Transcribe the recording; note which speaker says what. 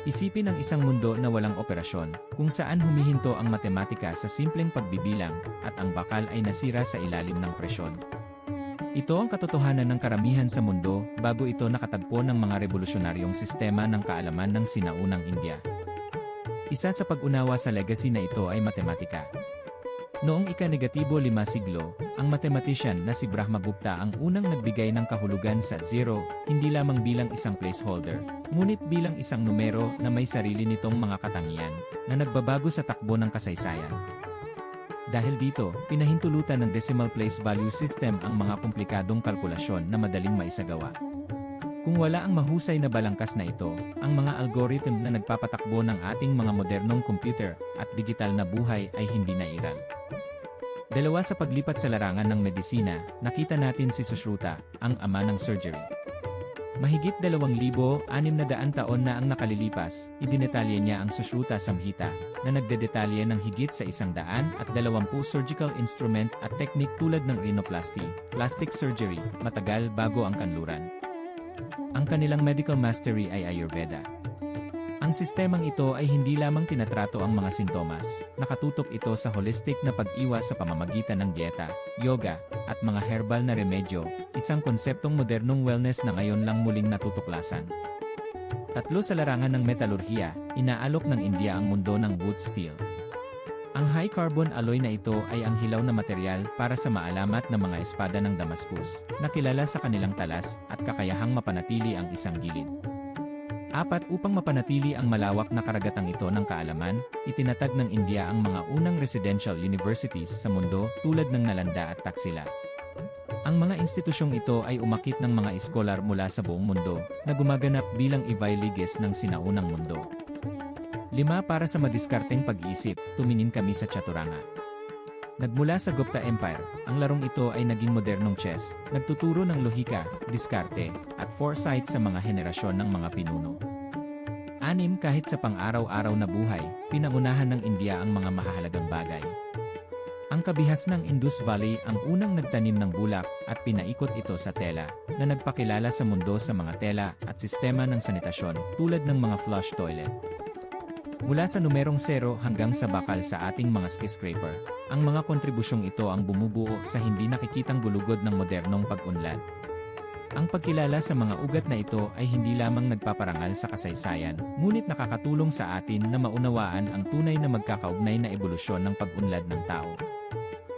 Speaker 1: Isipin ang isang mundo na walang operasyon, kung saan humihinto ang matematika sa simpleng pagbibilang, at ang bakal ay nasira sa ilalim ng presyon. Ito ang katotohanan ng karamihan sa mundo, bago ito nakatagpo ng mga revolusyonaryong sistema ng kaalaman ng sinaunang India. Isa sa pag-unawa sa legacy na ito ay matematika. Noong ika-5 siglo, ang mathematician na si Brahmagupta ang unang nagbigay ng kahulugan sa zero, hindi lamang bilang isang placeholder, ngunit bilang isang numero na may sarili nitong mga katangian, na nagbabago sa takbo ng kasaysayan. Dahil dito, pinahintulutan ng decimal place value system ang mga komplikadong kalkulasyon na madaling maisagawa. Kung wala ang mahusay na balangkas na ito, ang mga algorithm na nagpapatakbo ng ating mga modernong computer at digital na buhay ay hindi na iral. Dalawa sa paglipat sa larangan ng medisina, nakita natin si Sushruta, ang ama ng surgery. Mahigit 2,600 taon na ang nakalilipas, idinetalye niya ang Sushruta Samhita, na nagdedetalye ng higit sa 120 surgical instrument at teknik tulad ng rhinoplasty, plastic surgery, matagal bago ang kanluran. Ang kanilang medical mastery ay Ayurveda. Ang sistemang ito ay hindi lamang tinatrato ang mga sintomas, nakatutok ito sa holistic na pag-iwas sa pamamagitan ng dieta, yoga, at mga herbal na remedyo, isang konseptong modernong wellness na ngayon lang muling natutuklasan. Tatlo sa larangan ng metalurhiya, inaalok ng India ang mundo ng wood steel. Ang high-carbon alloy na ito ay ang hilaw na materyal para sa maalamat na mga espada ng Damascus, na kilala sa kanilang talas at kakayahang mapanatili ang isang gilid. Upang mapanatili ang malawak na karagatang ito ng kaalaman, itinatag ng India ang mga unang residential universities sa mundo tulad ng Nalanda at Taxila. Ang mga institusyong ito ay umakit ng mga eskolar mula sa buong mundo, na gumaganap bilang Ivy Leagues ng sinaunang mundo. 5 para sa madiskarteng pag-iisip, tumingin kami sa Chaturanga. Nagmula sa Gupta Empire, ang larong ito ay naging modernong chess, nagtuturo ng lohika, diskarte, at foresight sa mga henerasyon ng mga pinuno. 6 Kahit sa pang-araw-araw na buhay, pinangunahan ng India ang mga mahahalagang bagay. Ang kabihas ng Indus Valley ang unang nagtanim ng bulak at pinaikot ito sa tela, na nagpakilala sa mundo sa mga tela at sistema ng sanitasyon tulad ng mga flush toilet. Mula sa numerong 0 hanggang sa bakal sa ating mga skyscraper, ang mga kontribusyong ito ang bumubuo sa hindi nakikitang gulugod ng modernong pag-unlad. Ang pagkilala sa mga ugat na ito ay hindi lamang nagpaparangal sa kasaysayan, ngunit nakakatulong sa atin na maunawaan ang tunay na magkakaugnay na ebolusyon ng pag-unlad ng tao.